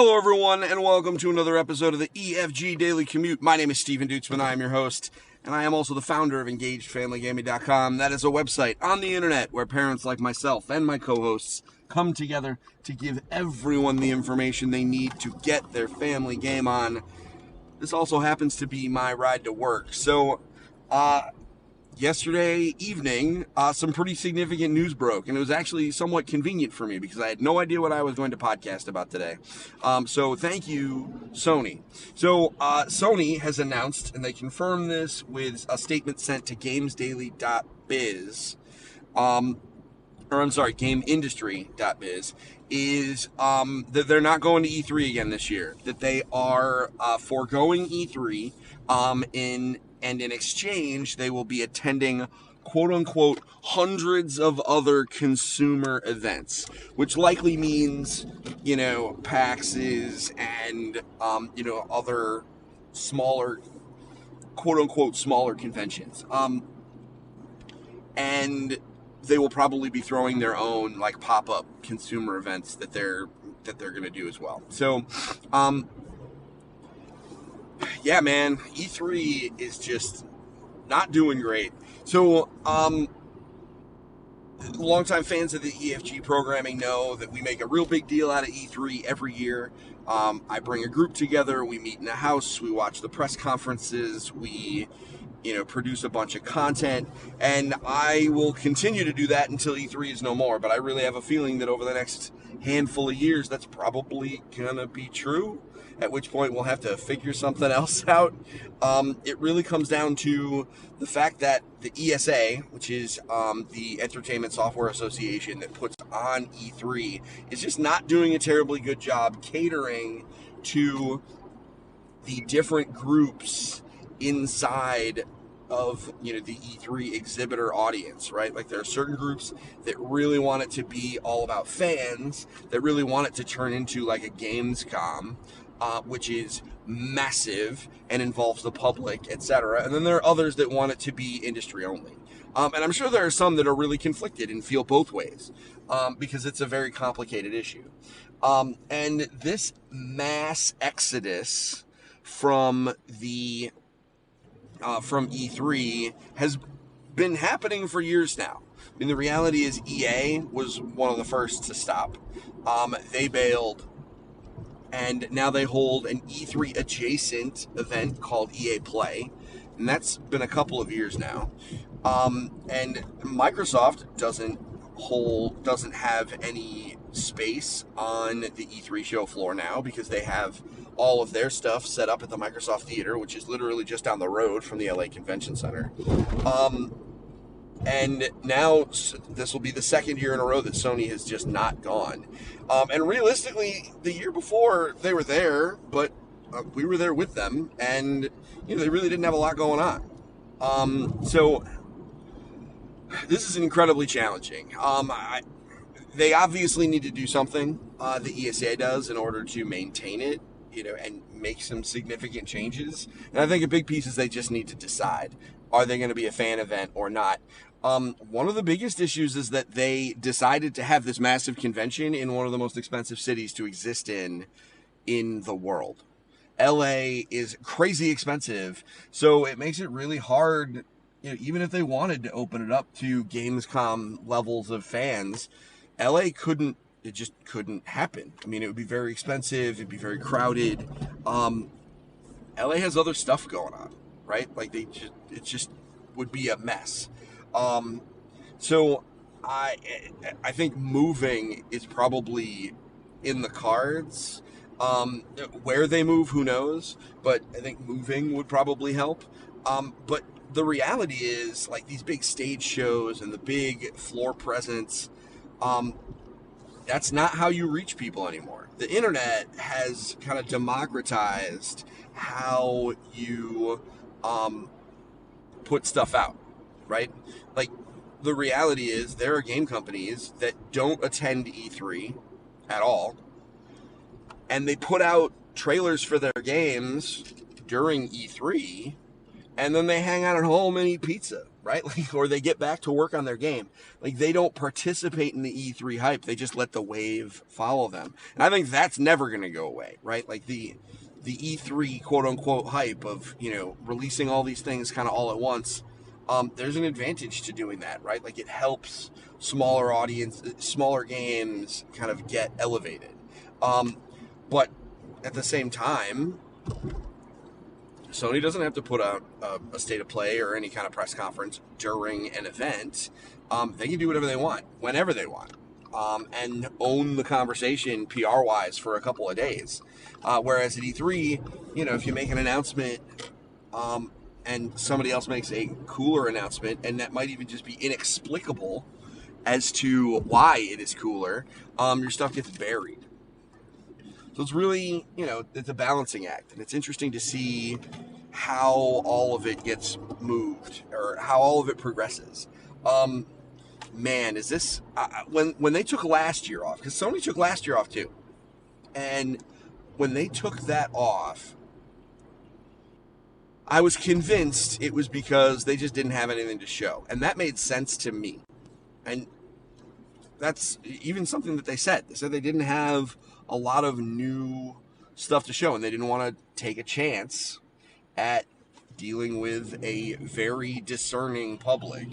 Hello everyone, and welcome to another episode of the EFG Daily Commute. My name is Steven Dutzman, I am your host, and I am also the founder of EngagedFamilyGaming.com. That is a website on the internet where parents like myself and my co-hosts come together to give everyone the information they need to get their family game on. This also happens to be my ride to work. So, yesterday evening, some pretty significant news broke, and it was actually somewhat convenient for me because I had no idea what I was going to podcast about today. So thank you, Sony. So Sony has announced, and they confirmed this with a statement sent to GamesDaily.biz, GameIndustry.biz, is that they're not going to E3 again this year, that they are foregoing E3 and in exchange, they will be attending, quote-unquote, hundreds of other consumer events, which likely means, PAXs and, other smaller, quote-unquote, smaller conventions. And they will probably be throwing their own, pop-up consumer events that they're going to do as well. So, yeah, man, E3 is just not doing great. So, longtime fans of the EFG programming know that we make a real big deal out of E3 every year. I bring a group together, we meet in a house, we watch the press conferences, we, produce a bunch of content, and I will continue to do that until E3 is no more. But I really have a feeling that over the next handful of years, that's probably gonna be true. At which point we'll have to figure something else out. It really comes down to the fact that the ESA, which is the Entertainment Software Association that puts on E3, is just not doing a terribly good job catering to the different groups inside of the E3 exhibitor audience, right? Like, there are certain groups that really want it to be all about fans, that really want it to turn into like a Gamescom, which is massive and involves the public, etc. And then there are others that want it to be industry only. And I'm sure there are some that are really conflicted and feel both ways, because it's a very complicated issue. And this mass exodus from E3 has been happening for years now. I mean, the reality is EA was one of the first to stop. They bailed. And now they hold an E3 adjacent event called EA Play, and that's been a couple of years now. And Microsoft doesn't have any space on the E3 show floor now because they have all of their stuff set up at the Microsoft Theater, which is literally just down the road from the LA Convention Center. And now this will be the second year in a row that Sony has just not gone. And realistically, the year before they were there, but we were there with them, and they really didn't have a lot going on. So this is incredibly challenging. They obviously need to do something. The ESA does, in order to maintain it, and make some significant changes. And I think a big piece is they just need to decide: are they going to be a fan event or not? One of the biggest issues is that they decided to have this massive convention in one of the most expensive cities to exist in the world. LA is crazy expensive, so it makes it really hard, even if they wanted to open it up to Gamescom levels of fans, it just couldn't happen. I mean, it would be very expensive, it'd be very crowded. LA has other stuff going on, right? Like, it just would be a mess. So I think moving is probably in the cards. Where they move, who knows? But I think moving would probably help. But the reality is, these big stage shows and the big floor presence, that's not how you reach people anymore. The internet has kind of democratized how you put stuff out, right? The reality is there are game companies that don't attend E3 at all, and they put out trailers for their games during E3, and then they hang out at home and eat pizza, right? Like, or they get back to work on their game. Like, they don't participate in the E3 hype. They just let the wave follow them. And I think that's never going to go away, right? Like the E3 quote unquote hype of, releasing all these things kind of all at once. There's an advantage to doing that, right? Like, it helps smaller games kind of get elevated. But at the same time, Sony doesn't have to put out a state of play or any kind of press conference during an event. They can do whatever they want, whenever they want, and own the conversation PR-wise for a couple of days. Whereas at E3, if you make an announcement and somebody else makes a cooler announcement, and that might even just be inexplicable as to why it is cooler, your stuff gets buried. So it's really, it's a balancing act, and it's interesting to see how all of it gets moved or how all of it progresses. Man, is this when they took last year off? Because Sony took last year off too, and when they took that off, I was convinced it was because they just didn't have anything to show, and that made sense to me. And that's even something that they said. They said they didn't have a lot of new stuff to show, and they didn't want to take a chance at dealing with a very discerning public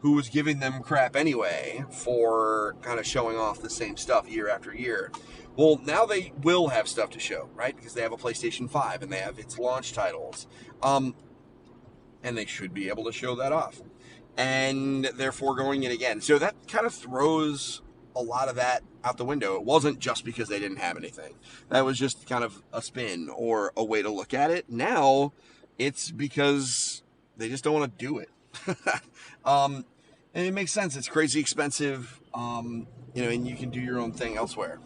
who was giving them crap anyway for kind of showing off the same stuff year after year. Well, now they will have stuff to show, right? Because they have a PlayStation 5 and they have its launch titles. And they should be able to show that off. And they're foregoing it again. So that kind of throws a lot of that out the window. It wasn't just because they didn't have anything. That was just kind of a spin or a way to look at it. Now it's because they just don't want to do it. And it makes sense. It's crazy expensive, and you can do your own thing elsewhere.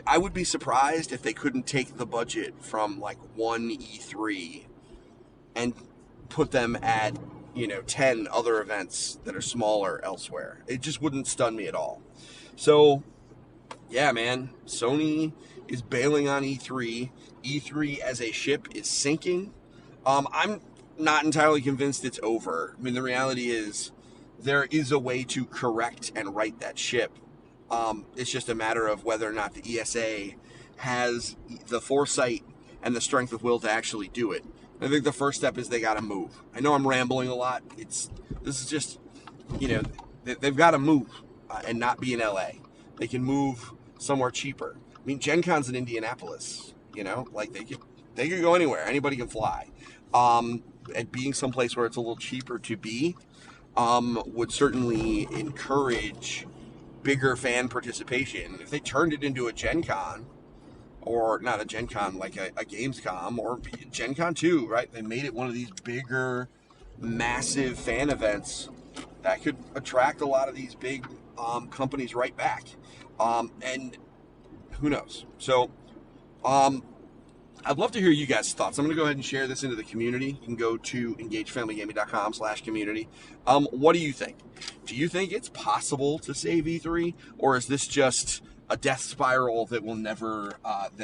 I would be surprised if they couldn't take the budget from like one E3 and put them at 10 other events that are smaller elsewhere. It just wouldn't stun me at all. So, yeah, man, Sony is bailing on E3. E3 as a ship is sinking. I'm not entirely convinced it's over. I mean, the reality is there is a way to correct and right that ship. It's just a matter of whether or not the ESA has the foresight and the strength of will to actually do it. I think the first step is they got to move. I know I'm rambling a lot. This is just, they've got to move and not be in LA. They can move somewhere cheaper. I mean, Gen Con's in Indianapolis, like they could go anywhere. Anybody can fly. And being someplace where it's a little cheaper to be would certainly encourage bigger fan participation. If they turned it into a Gen Con, or not a Gen Con, like a Gamescom, or Gen Con 2, right? They made it one of these bigger, massive fan events that could attract a lot of these big companies right back. And who knows? So, I'd love to hear you guys' thoughts. I'm going to go ahead and share this into the community. You can go to engagefamilygaming.com/community. What do you think? Do you think it's possible to save E3, or is this just a death spiral that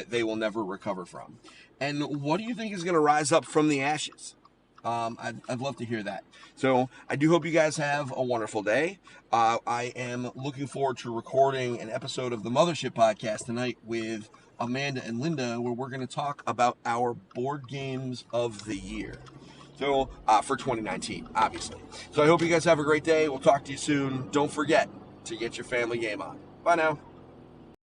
they will never recover from? And what do you think is going to rise up from the ashes? I'd love to hear that. So I do hope you guys have a wonderful day. I am looking forward to recording an episode of the Mothership Podcast tonight with Amanda and Linda, where we're going to talk about our board games of the year. So, for 2019, obviously. So I hope you guys have a great day. We'll talk to you soon. Don't forget to get your family game on. Bye now.